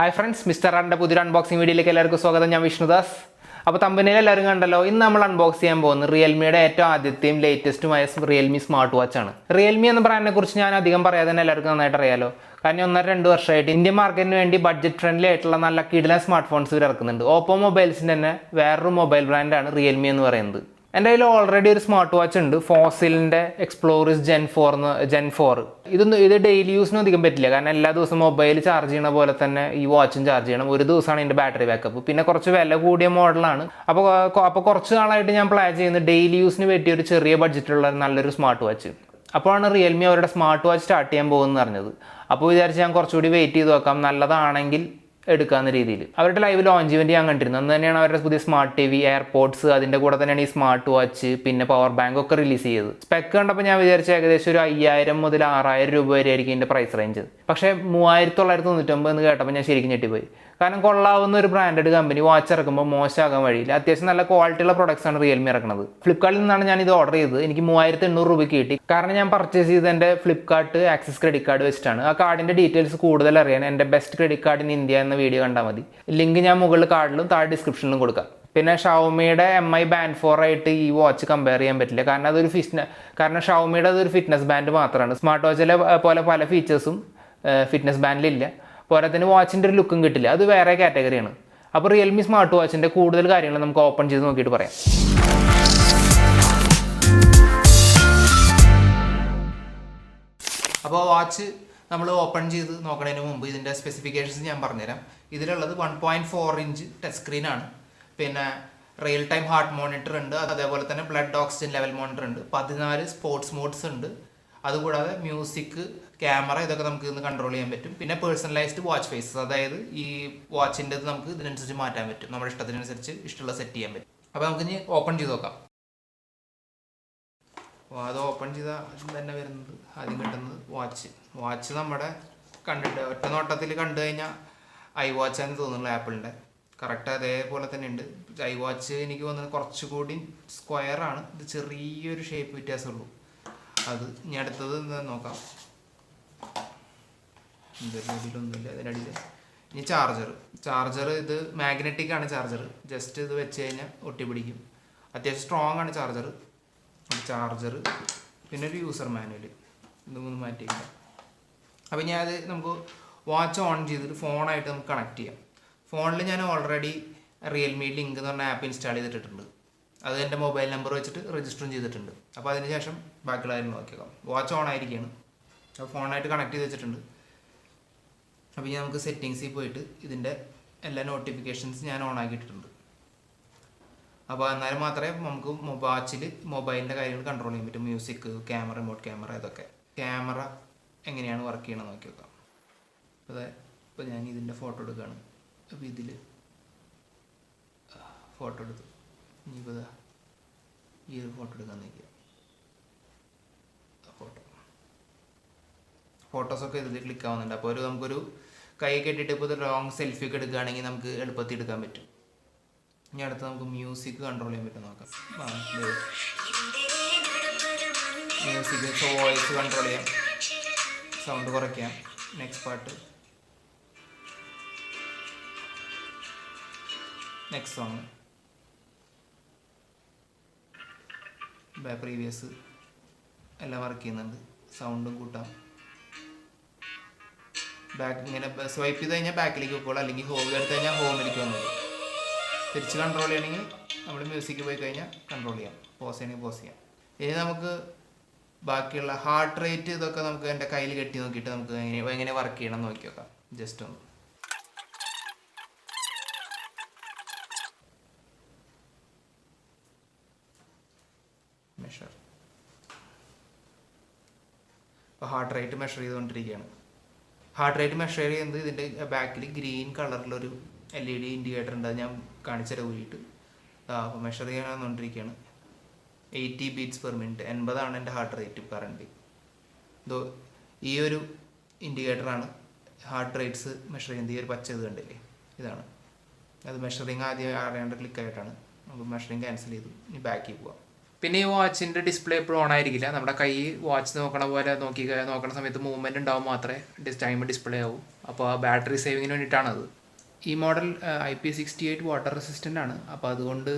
Hi friends, mister റണ്ടെ പുതിയൊരു unboxing വീഡിയോയിലേക്ക് എല്ലാവർക്കും സ്വാഗതം. ഞാൻ വിഷ്ണുദാസ്. അപ്പോൾ തമ്പനിയിൽ എല്ലാവരും കണ്ടല്ലോ, ഇന്ന് നമ്മൾ അൺബോക്സ് ചെയ്യാൻ പോകുന്നത് റിയൽമിയുടെ ഏറ്റവും ആദ്യത്തെയും ലേറ്റസ്റ്റുമായ റിയൽമി സ്മാർട്ട് വാച്ച് ആണ്. റിയൽമി എന്ന ബ്രാൻഡിനെ കുറിച്ച് ഞാൻ അധികം പറയാതെ തന്നെ എല്ലാവർക്കും നന്നായിട്ട് അറിയാലോ. കാരണം 1-2 വർഷമായിട്ട് ഇന്ത്യൻ മാർക്കറ്റിന് വേണ്ടി ബഡ്ജറ്റ് ഫ്രണ്ട്ലി ആയിട്ടുള്ള നല്ല കിടിലൻ സ്മാർട്ട് ഫോൺസ് ഇവർ ഇറക്കുന്നുണ്ട്. ഓപ്പോ മൊബൈൽസിൻ്റെ തന്നെ വേറൊരു മൊബൈൽ ബ്രാൻഡാണ് റിയൽമി എന്ന് പറയുന്നത്. എൻ്റെ കയ്യിൽ ഓൾറെഡി ഒരു സ്മാർട്ട് വാച്ച് ഉണ്ട്, ഫോസിലിൻ്റെ എക്സ്പ്ലോറിസ് ജെൻ 4. ഇത് ഡെയിലി യൂസിനും അധികം പറ്റില്ല, കാരണം എല്ലാ ദിവസവും മൊബൈൽ ചാർജ് ചെയ്യണ പോലെ തന്നെ ഈ വാച്ചും ചാർജ് ചെയ്യണം. ഒരു ദിവസമാണ് ഇതിൻ്റെ ബാറ്ററി ബാക്കപ്പ്. പിന്നെ കുറച്ച് വില കൂടിയ മോഡലാണ്. അപ്പോൾ കുറച്ച് നാളായിട്ട് ഞാൻ പ്ലാൻ ചെയ്യുന്നത് ഡെയിലി യൂസിന് പറ്റിയ ഒരു ചെറിയ ബഡ്ജറ്റുള്ള നല്ലൊരു സ്മാർട്ട് വാച്ച്. അപ്പോഴാണ് റിയൽമി അവരുടെ സ്മാർട്ട് വാച്ച് സ്റ്റാർട്ട് ചെയ്യാൻ പോകുമെന്ന് അറിഞ്ഞത്. അപ്പോൾ വിചാരിച്ച് ഞാൻ കുറച്ചുകൂടി വെയിറ്റ് ചെയ്ത് നോക്കാം, നല്ലതാണെങ്കിൽ എടുക്കാവുന്ന രീതിയിൽ. അവരുടെ ലൈവ് ലോഞ്ച് ഇവന്റ് ഞാൻ കണ്ടിരുന്നു. അന്ന് തന്നെയാണ് അവരുടെ പുതിയ സ്മാർട്ട് ടി വി, എയർപോഡ്സ്, അതിൻ്റെ കൂടെ തന്നെയാണ് ഈ സ്മാർട്ട് വാച്ച്, പിന്നെ പവർ ബാങ്ക് ഒക്കെ റിലീസ് ചെയ്തത്. സ്പെക്ക് കണ്ടപ്പോൾ ഞാൻ വിചാരിച്ച ഏകദേശം ഒരു 5000 മുതൽ 6000 രൂപ വരെ ആയിരിക്കും ഇതിൻ്റെ പ്രൈസ് റേഞ്ച്. പക്ഷേ 3999 എന്ന് കേട്ടപ്പോൾ ഞാൻ ശരിക്കും ഞെട്ടിപ്പോയി. കാരണം കൊള്ളാവുന്ന ഒരു ബ്രാൻഡഡ് കമ്പനി വാച്ച് ഇറക്കുമ്പോൾ മോശമാകാൻ വഴിയില്ല. അത്യാവശ്യം നല്ല ക്വാളിറ്റിയുള്ള പ്രൊഡക്ട്സ് ആണ് റിയൽമി ഇറക്കുന്നത്. ഫ്ലിപ്കാർട്ടിൽ നിന്നാണ് ഞാൻ ഇത് ഓർഡർ ചെയ്തത്. എനിക്ക് 3800 രൂപയ്ക്ക് കിട്ടി. കാരണം ഞാൻ പർച്ചേസ് ചെയ്ത് എൻ്റെ ഫ്ലിപ്കാർട്ട് ആക്സിസ് ക്രെഡിറ്റ് കാർഡ് വെച്ചിട്ടാണ്. ആ കാർഡിൻ്റെ ഡീറ്റെയിൽസ് കൂടുതൽ അറിയാൻ എൻ്റെ best credit card in India എന്ന വീഡിയോ കണ്ടാൽ മതി. ലിങ്ക് ഞാൻ മുകളിൽ കാർഡിലും താഴെ ഡിസ്ക്രിപ്ഷനിലും കൊടുക്കാം. പിന്നെ ഷവോമിയുടെ MI ബാൻഡ് 4 ആയിട്ട് ഈ വാച്ച് കമ്പയർ ചെയ്യാൻ പറ്റില്ല. കാരണം ഷവോമിയുടെ അതൊരു ഫിറ്റ്നസ് ബാൻഡ് മാത്രമാണ്. സ്മാർട്ട് വാച്ചിലെ പോലെ പല ഫീച്ചേഴ്സും ഫിറ്റ്നസ് ബാൻഡിലില്ല. പോരാത്തതിന് വാച്ചിൻ്റെ ഒരു ലുക്കും കിട്ടില്ല, അത് വേറെ കാറ്റഗറിയാണ്. അപ്പോൾ റിയൽമി സ്മാർട്ട് വാച്ചിൻ്റെ കൂടുതൽ കാര്യങ്ങൾ നമുക്ക് ഓപ്പൺ ചെയ്ത് നോക്കിയിട്ട് പറയാം. അപ്പോൾ വാച്ച് നമ്മൾ ഓപ്പൺ ചെയ്ത് നോക്കുന്നതിന് മുമ്പ് ഇതിൻ്റെ സ്പെസിഫിക്കേഷൻസ് ഞാൻ പറഞ്ഞുതരാം. ഇതിലുള്ളത് 1.4 ഇഞ്ച് ടച്ച് സ്ക്രീനാണ്. പിന്നെ റിയൽ ടൈം ഹാർട്ട് മോണിറ്റർ ഉണ്ട്, അതേപോലെ തന്നെ ബ്ലഡ് ഓക്സിജൻ ലെവൽ മോണിറ്റർ ഉണ്ട്, 14 സ്പോർട്സ് മോഡ്സ് ഉണ്ട്. അതുകൂടാതെ മ്യൂസിക്, ക്യാമറ, ഇതൊക്കെ നമുക്ക് ഇന്ന് കൺട്രോൾ ചെയ്യാൻ പറ്റും. പിന്നെ പേഴ്സണലൈസ്ഡ് വാച്ച് ഫേസസ്, അതായത് ഈ വാച്ചിൻ്റെ നമുക്ക് ഇതിനനുസരിച്ച് മാറ്റാൻ പറ്റും. നമ്മുടെ ഇഷ്ടത്തിനനുസരിച്ച് ഇഷ്ടമുള്ള സെറ്റ് ചെയ്യാൻ പറ്റും. അപ്പോൾ നമുക്ക് ഇനി ഓപ്പൺ ചെയ്ത് നോക്കാം. അപ്പോൾ അത് ഓപ്പൺ ചെയ്താൽ തന്നെ വരുന്നത് ആദ്യം കിട്ടുന്നത് വാച്ച് നമ്മുടെ കണ്ടിട്ട് ഒറ്റ നോട്ടത്തിൽ കണ്ടു കഴിഞ്ഞാൽ ഐ വാച്ചാന്ന് തോന്നുന്നു. ആപ്പിളിൻ്റെ കറക്റ്റ് അതേപോലെ തന്നെ ഉണ്ട്. ഐ വാച്ച് എനിക്ക് തോന്നുന്നത് കുറച്ചുകൂടി സ്ക്വയറാണ്, ഇത് ചെറിയൊരു ഷേപ്പ് വ്യത്യാസമുള്ളൂ. അത് ഇനി അടുത്തത് നോക്കാം. ഇതിലൊന്നുമില്ല. അതിനടിയിൽ ഇനി ചാർജർ ഇത് മാഗ്നറ്റിക് ആണ്. ജസ്റ്റ് ഇത് വെച്ച് കഴിഞ്ഞാൽ ഒട്ടിപ്പിടിക്കും. അത്യാവശ്യം സ്ട്രോങ് ആണ് ചാർജർ. പിന്നെ ഒരു യൂസർ മാനുവൽ, ഇതൊന്നും മാറ്റിയില്ല. അപ്പോൾ ഇനി അത് നമുക്ക് വാച്ച് ഓൺ ചെയ്തിട്ട് ഫോണായിട്ട് നമുക്ക് കണക്ട് ചെയ്യാം. ഫോണിൽ ഞാൻ ഓൾറെഡി റിയൽമി ലിങ്ക് എന്ന് പറഞ്ഞ ആപ്പ് ഇൻസ്റ്റാൾ ചെയ്തിട്ടുണ്ട്. അത് എൻ്റെ മൊബൈൽ നമ്പർ വെച്ചിട്ട് രജിസ്റ്ററും ചെയ്തിട്ടുണ്ട്. അപ്പോൾ അതിന് ശേഷം ബാക്കിയുള്ള കാര്യം നോക്കിയേക്കാം. വാച്ച് ഓൺ ആയിരിക്കുകയാണ്. അപ്പോൾ ഫോണായിട്ട് കണക്ട് ചെയ്ത് വെച്ചിട്ടുണ്ട്. അപ്പോൾ ഇനി നമുക്ക് സെറ്റിങ്സിൽ പോയിട്ട് ഇതിൻ്റെ എല്ലാ നോട്ടിഫിക്കേഷൻസ് ഞാൻ ഓൺ ആക്കിയിട്ടുണ്ട്. അപ്പോൾ എന്നാലും മാത്രമേ നമുക്ക് വാച്ചിൽ മൊബൈലിൻ്റെ കാര്യങ്ങൾ കൺട്രോൾ ചെയ്യാൻ പറ്റും. മ്യൂസിക്, ക്യാമറ, റിമോട്ട് ക്യാമറ, ഇതൊക്കെ. ക്യാമറ എങ്ങനെയാണ് വർക്ക് ചെയ്യണമെന്ന് നോക്കി നോക്കാം. ഇപ്പോൾ ഞാൻ ഇതിൻ്റെ ഫോട്ടോ എടുക്കുകയാണ്. അപ്പോൾ ഇതിൽ ഫോട്ടോ എടുത്തു. ഇനിയിപ്പോൾ ഈ ഒരു ഫോട്ടോ എടുക്കാൻ നോക്കിയാൽ ഫോട്ടോസൊക്കെ ഇതിൽ ക്ലിക്ക് ആവുന്നുണ്ട്. അപ്പോൾ നമുക്കൊരു കൈ കെട്ടിയിട്ട് ഇപ്പോൾ ലോങ് സെൽഫി ഒക്കെ എടുക്കുകയാണെങ്കിൽ നമുക്ക് എളുപ്പത്തിൽ എടുക്കാൻ പറ്റും. ഇനി അടുത്ത് നമുക്ക് മ്യൂസിക് കൺട്രോൾ ചെയ്യാൻ പറ്റും നോക്കാം. മ്യൂസിക് വോയിസ് കൺട്രോൾ ചെയ്യാം, സൗണ്ട് കുറയ്ക്കാം. നെക്സ്റ്റ് പാട്ട്, നെക്സ്റ്റ് സോങ്, പ്രീവിയസ് എല്ലാം വർക്ക് ചെയ്യുന്നുണ്ട്. സൗണ്ടും കൂട്ടാം. ബാക്ക് ഇങ്ങനെ സ്വൈപ്പ് ചെയ്ത് കഴിഞ്ഞാൽ ബാക്കിലേക്ക് പോയിക്കോളൂ, അല്ലെങ്കിൽ ഹോം എടുത്ത് കഴിഞ്ഞാൽ ഹോമിലേക്ക് വന്നത്. തിരിച്ച് കൺട്രോൾ ചെയ്യണമെങ്കിൽ നമ്മൾ മ്യൂസിക്ക് പോയി കഴിഞ്ഞാൽ കൺട്രോൾ ചെയ്യാം. പോസ് ചെയ്യണമെങ്കിൽ പോസ് ചെയ്യാം. ഇനി നമുക്ക് ബാക്കിയുള്ള ഹാർട്ട് റേറ്റ് ഇതൊക്കെ നമുക്ക് എൻ്റെ കയ്യിൽ കെട്ടി നോക്കിയിട്ട് നമുക്ക് എങ്ങനെ വർക്ക് ചെയ്യണം നോക്കി നോക്കാം. ജസ്റ്റ് ഒന്ന് മെഷർ. അപ്പോൾ ഹാർട്ട് റേറ്റ് മെഷർ ചെയ്തുകൊണ്ടിരിക്കുകയാണ്. ഹാർട്ട് റേറ്റ് മെഷർ ചെയ്യുന്നത് ഇതിൻ്റെ ബാക്കിൽ ഗ്രീൻ കളറിലൊരു LED ഇൻഡിക്കേറ്റർ ഉണ്ട്. അത് ഞാൻ കാണിച്ചുതരാം ഊരിയിട്ട്. അപ്പോൾ മെഷർ ചെയ്യാൻ വന്നുകൊണ്ടിരിക്കുകയാണ്. 80 ബീറ്റ്സ് പെർ മിനിറ്റ്, 80 എൻ്റെ ഹാർട്ട് റേറ്റ് കറണ്ട്. ഈ ഒരു ഇൻഡിക്കേറ്ററാണ് ഹാർട്ട് റേറ്റ്സ് മെഷർ ചെയ്യുന്നത്. ഈ ഒരു പച്ച ഇത് കണ്ടില്ലേ, ഇതാണ് അത്. മെഷറിങ് ആദ്യം അറിയാണ്ട് ക്ലിക്ക് ആയിട്ടാണ്. നമുക്ക് മെഷറിങ് ക്യാൻസൽ ചെയ്തു. ഇനി ബാക്കിൽ പോവാം. പിന്നെ ഈ വാച്ചിൻ്റെ ഡിസ്പ്ലേ എപ്പോഴും ഓൺ ആയിരിക്കില്ല. നമ്മുടെ കൈ വാച്ച് നോക്കണ പോലെ നോക്കണ സമയത്ത് മൂവ്മെൻറ്റ് ഉണ്ടാവും മാത്രമേ ടൈം ഡിസ്പ്ലേ ആവും. അപ്പോൾ ആ ബാറ്ററി സേവിങ്ങിന് വേണ്ടിയിട്ടാണത്. ഈ മോഡൽ IP68 വാട്ടർ റെസിസ്റ്റൻ്റ് ആണ്. അപ്പോൾ അതുകൊണ്ട്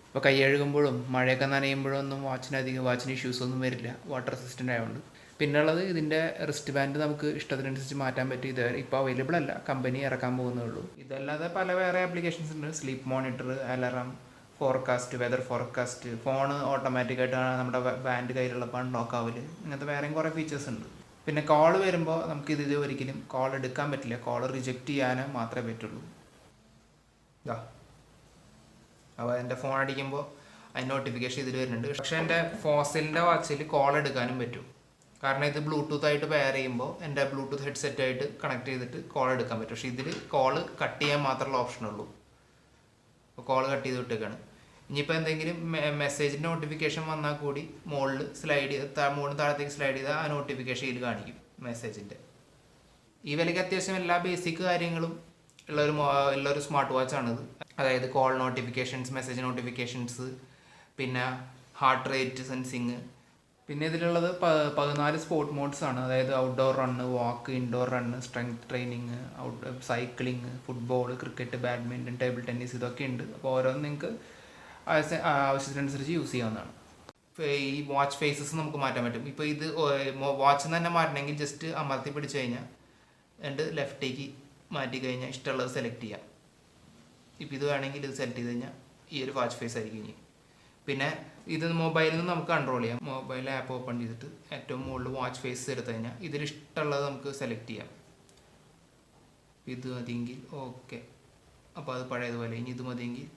ഇപ്പോൾ കൈ കഴുകുമ്പോഴും മഴയൊക്കെ നനയുമ്പോഴും ഒന്നും വാച്ചിന് ഇഷ്യൂസ് ഒന്നും വരില്ല, വാട്ടർ റെസിസ്റ്റൻ്റ് ആയതുകൊണ്ട്. പിന്നെ ഉള്ളത് ഇതിൻ്റെ റിസ്റ്റ് ബാൻഡ് നമുക്ക് ഇഷ്ടത്തിനനുസരിച്ച് മാറ്റാൻ പറ്റും. ഇത് ഇപ്പോൾ അവൈലബിൾ അല്ല, കമ്പനി ഇറക്കാൻ പോകുന്നേ ഉള്ളൂ. ഇതല്ലാതെ പല വേറെ ആപ്ലിക്കേഷൻസ് ഉണ്ട്. Sleep monitor, alarm, forecast, weather forecast, phone ഓട്ടോമാറ്റിക്കായിട്ട് നമ്മുടെ ബാൻഡ് കയ്യിലുള്ളപ്പോൾ അൺലോക്ക് ആവല്, ഇങ്ങനത്തെ വേറെയും കുറേ ഫീച്ചേഴ്സ് ഉണ്ട്. പിന്നെ കോൾ വരുമ്പോൾ നമുക്ക് ഇത് ഒരിക്കലും കോൾ എടുക്കാൻ പറ്റില്ല, കോൾ റിജക്റ്റ് ചെയ്യാനേ മാത്രമേ പറ്റുള്ളൂ. ഇതാ, അപ്പോൾ എൻ്റെ ഫോൺ അടിക്കുമ്പോൾ അതിന് നോട്ടിഫിക്കേഷൻ ഇതിൽ വരുന്നുണ്ട്. പക്ഷേ എൻ്റെ ഫോസിലിൻ്റെ വാച്ചിൽ കോൾ എടുക്കാനും പറ്റും. കാരണം ഇത് ബ്ലൂടൂത്ത് ആയിട്ട് പെയർ ചെയ്യുമ്പോൾ എൻ്റെ ബ്ലൂടൂത്ത് ഹെഡ്സെറ്റ് ആയിട്ട് കണക്ട് ചെയ്തിട്ട് കോൾ എടുക്കാൻ പറ്റും. പക്ഷേ ഇതിൽ കോൾ കട്ട് ചെയ്യാൻ മാത്രമുള്ള ഓപ്ഷനുള്ളൂ. അപ്പോൾ കോൾ കട്ട് ചെയ്ത് വിട്ടേക്കാണ്. ഇനിയിപ്പോൾ എന്തെങ്കിലും മെസ്സേജിൻ്റെ നോട്ടിഫിക്കേഷൻ വന്നാൽ കൂടി മുകളിൽ താഴത്തേക്ക് സ്ലൈഡ് ചെയ്താൽ ആ നോട്ടിഫിക്കേഷൻ ഇതിൽ കാണിക്കും മെസ്സേജിൻ്റെ. ഈ വിലയ്ക്ക് അത്യാവശ്യം എല്ലാ ബേസിക് കാര്യങ്ങളും ഉള്ളൊരു സ്മാർട്ട് വാച്ചാണിത്. അതായത് കോൾ നോട്ടിഫിക്കേഷൻസ്, മെസ്സേജ് നോട്ടിഫിക്കേഷൻസ്, പിന്നെ ഹാർട്ട് റേറ്റ് സെൻസിങ്. പിന്നെ ഇതിലുള്ളത് 14 സ്പോർട്ട് മോഡ്സ് ആണ്. അതായത് outdoor run, walk, indoor run, strength training, cycling, football, cricket, badminton, table tennis, ഇതൊക്കെ ഉണ്ട്. അപ്പോൾ ഓരോന്നും നിങ്ങൾക്ക് ആവശ്യത്തിനനുസരിച്ച് യൂസ് ചെയ്യാവുന്നതാണ്. ഈ വാച്ച് ഫേസസ് നമുക്ക് മാറ്റാൻ പറ്റും. ഇപ്പോൾ ഇത് വാച്ച് തന്നെ മാറ്റണമെങ്കിൽ ജസ്റ്റ് അമർത്തി പിടിച്ച് കഴിഞ്ഞാൽ എന്നിട്ട് ലെഫ്റ്റേക്ക് മാറ്റി കഴിഞ്ഞാൽ ഇഷ്ടമുള്ളത് സെലക്ട് ചെയ്യാം. ഇപ്പോൾ ഇത് വേണമെങ്കിൽ ഇത് സെലക്ട് ചെയ്ത് കഴിഞ്ഞാൽ ഈ ഒരു വാച്ച് ഫേസ് ആയിരിക്കും ഇനി. പിന്നെ ഇത് മൊബൈലിൽ നിന്ന് നമുക്ക് കൺട്രോൾ ചെയ്യാം. മൊബൈൽ ആപ്പ് ഓപ്പൺ ചെയ്തിട്ട് ഏറ്റവും മുകളിൽ വാച്ച് ഫേസ് എടുത്തു കഴിഞ്ഞാൽ ഇതിൽ ഇഷ്ടമുള്ളത് നമുക്ക് സെലക്ട് ചെയ്യാം. ഇത് മതിയെങ്കിൽ ഓക്കെ, അപ്പോൾ അത് പഴയതുപോലെ. ഇനി ഇത് മതിയെങ്കിൽ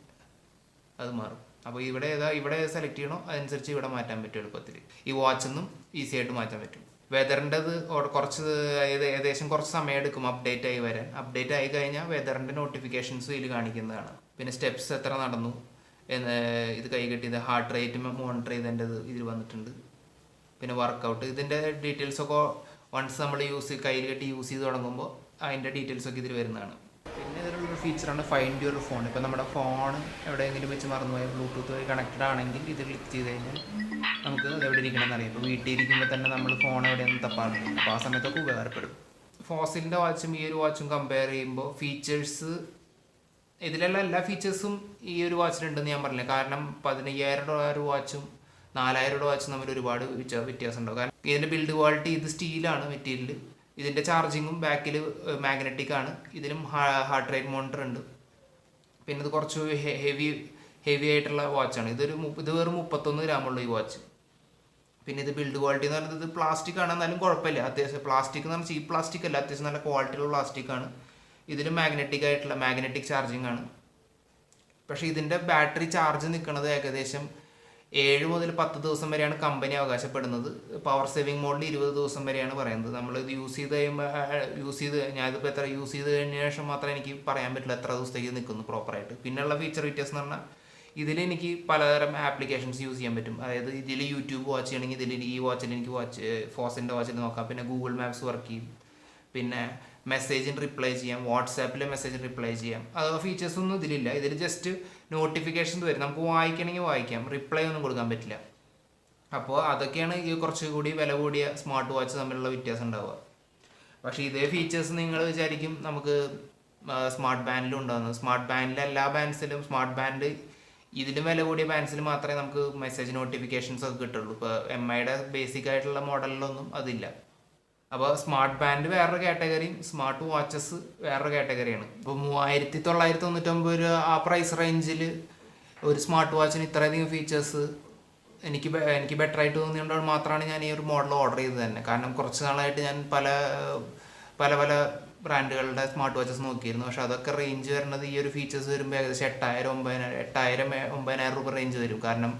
അത് മാറും. അപ്പോൾ ഇവിടെ സെലക്ട് ചെയ്യണോ അതനുസരിച്ച് ഇവിടെ മാറ്റാൻ പറ്റും എളുപ്പത്തിൽ. ഈ വാച്ചൊന്നും ഈസി ആയിട്ട് മാറ്റാൻ പറ്റും. വെതറിൻ്റെത് ഏകദേശം കുറച്ച് സമയം എടുക്കും അപ്ഡേറ്റ് ആയി വരാൻ. അപ്ഡേറ്റ് ആയി കഴിഞ്ഞാൽ വെതറിൻ്റെ നോട്ടിഫിക്കേഷൻസ് ഇതിൽ കാണിക്കുന്നതാണ്. പിന്നെ സ്റ്റെപ്സ് എത്ര നടന്നു, ഇത് കൈ കെട്ടിയത്, ഹാർട്ട് റേറ്റ് മോണിറ്റർ ചെയ്തതിൻ്റെത് ഇതിൽ വന്നിട്ടുണ്ട്. പിന്നെ വർക്കൗട്ട്, ഇതിൻ്റെ ഡീറ്റെയിൽസൊക്കെ വൺസ് നമ്മൾ കയ്യിൽ കെട്ടി യൂസ് ചെയ്ത് തുടങ്ങുമ്പോൾ അതിൻ്റെ ഡീറ്റെയിൽസൊക്കെ ഇതിൽ വരുന്നതാണ്. പിന്നെ ഇതിലുള്ളൊരു ഫീച്ചറാണ് ഫൈൻഡ് യുവർ ഫോൺ. ഇപ്പോൾ നമ്മുടെ ഫോൺ എവിടെയെങ്കിലും വെച്ച് മറന്നുപോയാൽ ബ്ലൂടൂത്ത് വഴി കണക്റ്റഡ് ആണെങ്കിൽ ഇത് ക്ലിക്ക് ചെയ്ത് കഴിഞ്ഞാൽ നമുക്ക് അത് എവിടെ ഇരിക്കണമെന്ന് അറിയാം. ഇപ്പോൾ വീട്ടിൽ ഇരിക്കുമ്പോൾ തന്നെ നമ്മൾ ഫോൺ എവിടെയൊന്നും തപ്പാറില്ല. അപ്പോൾ ആ സമയത്തൊക്കെ ഉപകാരപ്പെടും. ഫോസിലിൻ്റെ വാച്ചും ഈ ഒരു വാച്ചും കമ്പയർ ചെയ്യുമ്പോൾ ഫീച്ചേഴ്സ്, ഇതിലുള്ള എല്ലാ ഫീച്ചേഴ്സും ഈ ഒരു വാച്ചിലുണ്ടെന്ന് ഞാൻ പറഞ്ഞില്ല. കാരണം $15,000 വാച്ചും $4,000 വാച്ചും തമ്മിൽ ഒരുപാട് വ്യത്യാസം ഉണ്ടാവും. കാരണം ഇതിൻ്റെ ബിൽഡ് ക്വാളിറ്റി, ഇത് സ്റ്റീലാണ് മെറ്റീരിയൽ. ഇതിൻ്റെ ചാർജിങ്ങും ബാക്കിൽ മാഗ്നറ്റിക് ആണ്. ഇതിലും ഹാർട്ട് റേറ്റ് മോണിറ്റർ ഉണ്ട്. പിന്നെ ഇത് കുറച്ച് ഹെവി ആയിട്ടുള്ള വാച്ചാണ്. ഇത് വെറും 31 ഗ്രാമുള്ള ഈ വാച്ച്. പിന്നെ ഇത് ബിൽഡ് ക്വാളിറ്റി എന്ന് പറയുന്നത്, ഇത് പ്ലാസ്റ്റിക് ആണ്, എന്നാലും കുഴപ്പമില്ല. അത്യാവശ്യം പ്ലാസ്റ്റിക് എന്ന് പറഞ്ഞാൽ ചീപ്പ് പ്ലാസ്റ്റിക് അല്ല, അത്യാവശ്യം നല്ല ക്വാളിറ്റിയുള്ള പ്ലാസ്റ്റിക് ആണ്. ഇതിൽ മാഗ്നറ്റിക് ചാർജിങ് ആണ്. പക്ഷേ ഇതിൻ്റെ ബാറ്ററി ചാർജ് നിൽക്കുന്നത് ഏകദേശം 7 മുതൽ 10 ദിവസം വരെയാണ് കമ്പനി അവകാശപ്പെടുന്നത്. പവർ സേവിങ് മോഡിൽ 20 ദിവസം വരെയാണ് പറയുന്നത്. നമ്മളിത് യൂസ് ചെയ്ത് ഞാനിതിപ്പോൾ എത്ര യൂസ് ചെയ്ത് കഴിഞ്ഞ ശേഷം മാത്രമേ എനിക്ക് പറയാൻ പറ്റില്ല എത്ര ദിവസത്തേക്ക് നിൽക്കുന്നു പ്രോപ്പറായിട്ട്. പിന്നെയുള്ള ഫീച്ചർ വ്യത്യാസം എന്ന് പറഞ്ഞാൽ ഇതിലെനിക്ക് പലതരം ആപ്ലിക്കേഷൻസ് യൂസ് ചെയ്യാൻ പറ്റും. അതായത് ഇതിൽ യൂട്യൂബ് വാച്ച് ചെയ്യണമെങ്കിൽ ഈ വാച്ചിൽ എനിക്ക് ഫോസിൻ്റെ വാച്ചിൽ നോക്കാം. പിന്നെ ഗൂഗിൾ മാപ്സ് വർക്ക് ചെയ്യും. പിന്നെ മെസ്സേജിന് റിപ്ലൈ ചെയ്യാം, വാട്സാപ്പിലെ മെസ്സേജിന് റിപ്ലൈ ചെയ്യാം. അത് ഫീച്ചേഴ്സ് ഒന്നും ഇതിലില്ല. ഇതിൽ ജസ്റ്റ് നോട്ടിഫിക്കേഷൻസ് വരും, നമുക്ക് വായിക്കണമെങ്കിൽ വായിക്കാം, റിപ്ലൈ ഒന്നും കൊടുക്കാൻ പറ്റില്ല. അപ്പോൾ അതൊക്കെയാണ് ഈ കുറച്ചുകൂടി വില കൂടിയ സ്മാർട്ട് വാച്ച് തമ്മിലുള്ള വ്യത്യാസം ഉണ്ടാവുക. പക്ഷേ ഇതേ ഫീച്ചേഴ്സ് നിങ്ങൾ വിചാരിക്കും നമുക്ക് സ്മാർട്ട് ബാൻഡിലും ഉണ്ടാകുന്നത്. സ്മാർട്ട് ബാൻഡിലെ എല്ലാ ബാൻഡ്സിലും, സ്മാർട്ട് ബാൻഡ് ഇതിലും വില കൂടിയ ബാൻഡ്സിൽ മാത്രമേ നമുക്ക് മെസ്സേജ് നോട്ടിഫിക്കേഷൻസ് ഒക്കെ കിട്ടുള്ളൂ. ഇപ്പോൾ MIയുടെ ബേസിക് ആയിട്ടുള്ള മോഡലിലൊന്നും അതില്ല. അപ്പോൾ സ്മാർട്ട് ബാൻഡ് വേറൊരു കാറ്റഗറിയും സ്മാർട്ട് വാച്ചസ് വേറൊരു കാറ്റഗറിയാണ്. ഇപ്പോൾ 3,999 രൂപ ആ പ്രൈസ് റേഞ്ചിൽ ഒരു സ്മാർട്ട് വാച്ചിന് ഇത്രയധികം ഫീച്ചേഴ്സ് എനിക്ക് ബെറ്റർ ആയിട്ട് തോന്നിയതുകൊണ്ട് മാത്രമാണ് ഞാൻ ഈ ഒരു മോഡൽ ഓർഡർ ചെയ്തത് തന്നെ. കാരണം കുറച്ച് നാളായിട്ട് ഞാൻ പല ബ്രാൻഡുകളുടെ സ്മാർട്ട് വാച്ചസ് നോക്കിയിരുന്നു. പക്ഷെ അതൊക്കെ റേഞ്ച് വരുന്നത് ഈ ഒരു ഫീച്ചേഴ്സ് വരുമ്പോൾ ഏകദേശം 8,000-9,000 രൂപ റേഞ്ച് വരും. കാരണം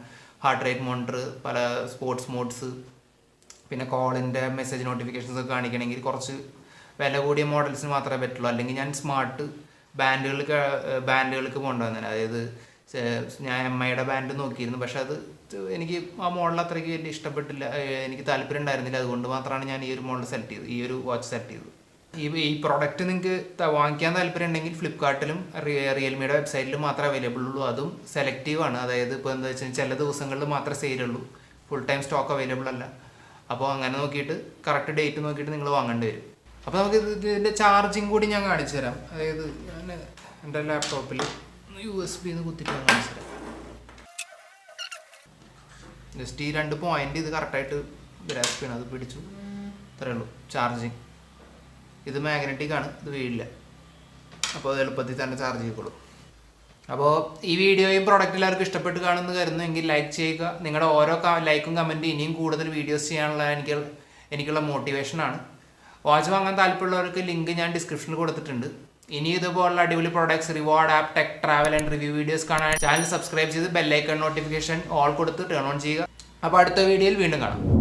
ഹാർട്ട് റേറ്റ് മോണിറ്റർ, പല സ്പോർട്സ് മോഡ്സ്, പിന്നെ കോളിൻ്റെ മെസ്സേജ് നോട്ടിഫിക്കേഷൻസ് ഒക്കെ കാണിക്കണമെങ്കിൽ കുറച്ച് വില കൂടിയ മോഡൽസിന് മാത്രമേ പറ്റുള്ളൂ. അല്ലെങ്കിൽ ഞാൻ സ്മാർട്ട് ബാൻഡുകൾക്ക് കൊണ്ടുവന്നേനെ. അതായത് ഞാൻ MIയുടെ ബാൻഡ് നോക്കിയിരുന്നു. പക്ഷെ അത് എനിക്ക് ആ മോഡൽ അത്രയ്ക്ക് വലിയ ഇഷ്ടപ്പെട്ടില്ല, എനിക്ക് താല്പര്യം ഉണ്ടായിരുന്നില്ല. അതുകൊണ്ട് മാത്രമാണ് ഞാൻ ഈ ഒരു മോഡൽ ഈ ഒരു വാച്ച് സെലക്ട് ചെയ്തത്. ഈ പ്രോഡക്റ്റ് നിങ്ങൾക്ക് വാങ്ങിക്കാൻ താല്പര്യം ഉണ്ടെങ്കിൽ ഫ്ലിപ്കാർട്ടിലും റിയൽമിയുടെ വെബ്സൈറ്റിലും മാത്രമേ അവൈലബിൾ ഉള്ളൂ. അതും സെലക്റ്റീവ് ആണ്. അതായത് ഇപ്പോൾ എന്താ വെച്ചാൽ ചില ദിവസങ്ങളിൽ മാത്രമേ സെയിലുള്ളൂ, ഫുൾ ടൈം സ്റ്റോക്ക് അവൈലബിൾ അല്ല. അപ്പോൾ അങ്ങനെ നോക്കിയിട്ട് കറക്റ്റ് ഡേറ്റ് നോക്കിയിട്ട് നിങ്ങൾ വാങ്ങേണ്ടി വരും. അപ്പോൾ നമുക്ക് ഇതിൻ്റെ ചാർജിങ് കൂടി ഞാൻ കാണിച്ചു തരാം. അതായത് ഞാൻ എൻ്റെ ലാപ്ടോപ്പിൽ USB കുത്തിയിട്ട് കാണിച്ചു തരാം. ജസ്റ്റ് ഈ 2 പോയിന്റ് ഇത് കറക്റ്റായിട്ട് ഗ്രാസ്പ് ചെയ്യണം. അത് പിടിച്ചു, അത്രേ ഉള്ളൂ. ചാർജിങ് ഇത് മാഗ്നറ്റിക് ആണ്, ഇത് വീഴില്ല. അപ്പോൾ അത് എളുപ്പത്തിൽ തന്നെ ചാർജ് ചെയ്തോളൂ. അപ്പോൾ ഈ വീഡിയോയും പ്രോഡക്റ്റ് എല്ലാവർക്കും ഇഷ്ടപ്പെട്ട് കാണുമെന്ന് കരുതുന്നെങ്കിൽ ലൈക്ക് ചെയ്യുക. നിങ്ങളുടെ ഓരോ ലൈക്കും കമൻറ്റും ഇനിയും കൂടുതൽ വീഡിയോസ് ചെയ്യാനുള്ള എനിക്കുള്ള മോട്ടിവേഷനാണ്. വാച്ച് വാങ്ങാൻ താല്പര്യമുള്ളവർക്ക് ലിങ്ക് ഞാൻ ഡിസ്ക്രിപ്ഷനിൽ കൊടുത്തിട്ടുണ്ട്. ഇനി ഇതുപോലുള്ള അടിപൊളി products, reward app, tech, travel and review videos കാണാൻ ചാനൽ സബ്സ്ക്രൈബ് ചെയ്ത് ബെല്ലൈക്കൺ നോട്ടിഫിക്കേഷൻ ഓൾ കൊടുത്ത് ടേൺ ഓൺ ചെയ്യുക. അപ്പോൾ അടുത്ത വീഡിയോയിൽ വീണ്ടും കാണാം.